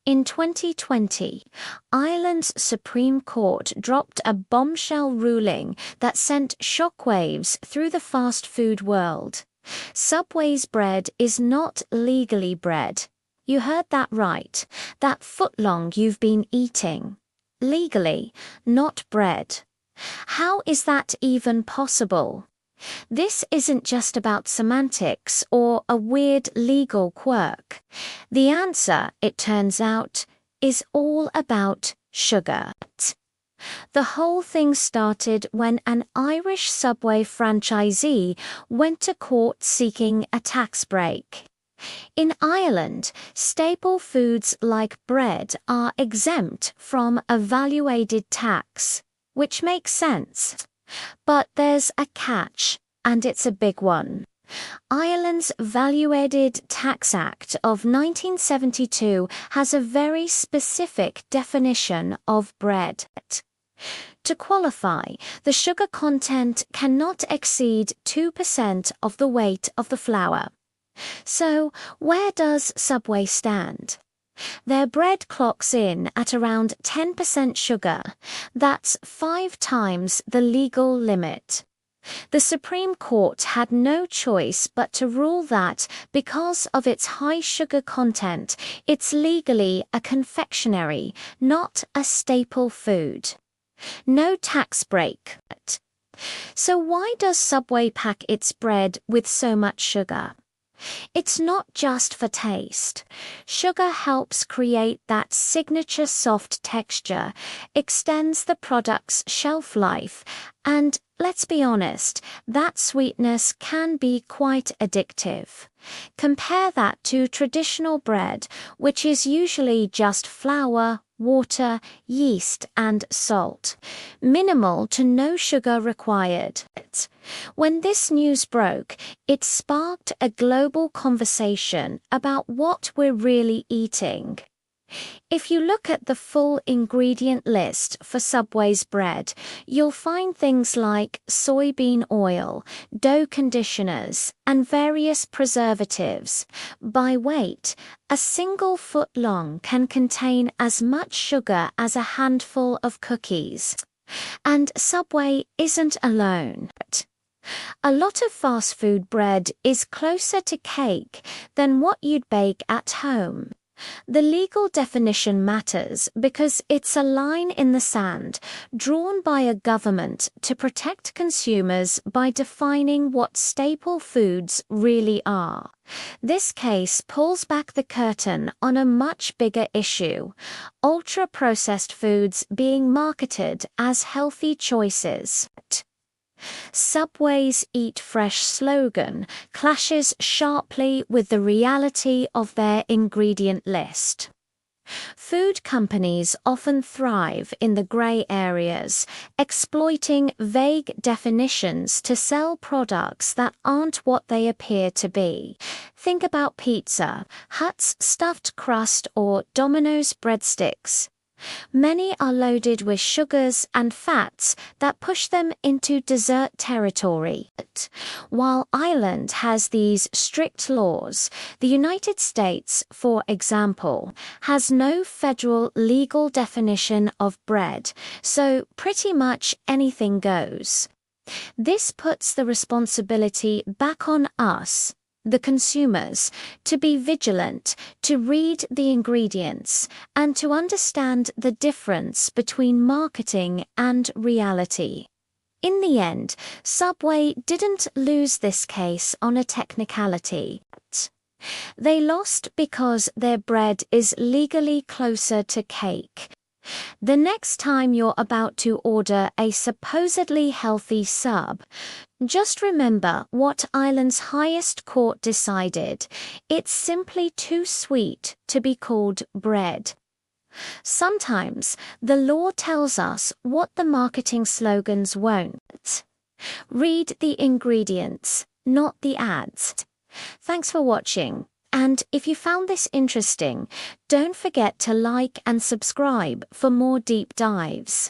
In 2020, Ireland's Supreme Court dropped a bombshell ruling that sent shockwaves through the fast food world. Subway's bread is not legally bread. You heard that right. That footlong you've been eating. Legally, not bread. How is that even possible? This isn't just about semantics or a weird legal quirk. The answer, it turns out, is all about sugar. The whole thing started when an Irish Subway franchisee went to court seeking a tax break. In Ireland, staple foods like bread are exempt from a value-added tax, which makes sense. But there's a catch, and it's a big one. Ireland's Value-Added Tax Act of 1972 has a very specific definition of bread. To qualify, the sugar content cannot exceed 2% of the weight of the flour. So, where does Subway stand? Their bread clocks in at around 10% sugar. That's 5 times the legal limit. The Supreme Court had no choice but to rule that because of its high sugar content, it's legally a confectionery, not a staple food. No tax break. So why does Subway pack its bread with so much sugar? It's not just for taste. Sugar helps create that signature soft texture, extends the product's shelf life, and let's be honest, that sweetness can be quite addictive. Compare that to traditional bread, which is usually just flour, water, yeast, and salt. Minimal to no sugar required. When this news broke, it sparked a global conversation about what we're really eating. If you look at the full ingredient list for Subway's bread, you'll find things like soybean oil, dough conditioners, and various preservatives. By weight, a single foot long can contain as much sugar as a handful of cookies. And Subway isn't alone. A lot of fast food bread is closer to cake than what you'd bake at home. The legal definition matters because it's a line in the sand drawn by a government to protect consumers by defining what staple foods really are. This case pulls back the curtain on a much bigger issue: ultra-processed foods being marketed as healthy choices. Subway's Eat Fresh slogan clashes sharply with the reality of their ingredient list. Food companies often thrive in the grey areas, exploiting vague definitions to sell products that aren't what they appear to be. Think about pizza, Hut's stuffed crust, or Domino's breadsticks. Many are loaded with sugars and fats that push them into dessert territory. While Ireland has these strict laws, the United States, for example, has no federal legal definition of bread, so pretty much anything goes. This puts the responsibility back on us, the consumers, to be vigilant, to read the ingredients, and to understand the difference between marketing and reality. In the end, Subway didn't lose this case on a technicality. They lost because their bread is legally closer to cake. The next time you're about to order a supposedly healthy sub, just remember what Ireland's highest court decided: it's simply too sweet to be called bread. Sometimes the law tells us what the marketing slogans won't. Read the ingredients, not the ads. Thanks for watching. And if you found this interesting, don't forget to like and subscribe for more deep dives.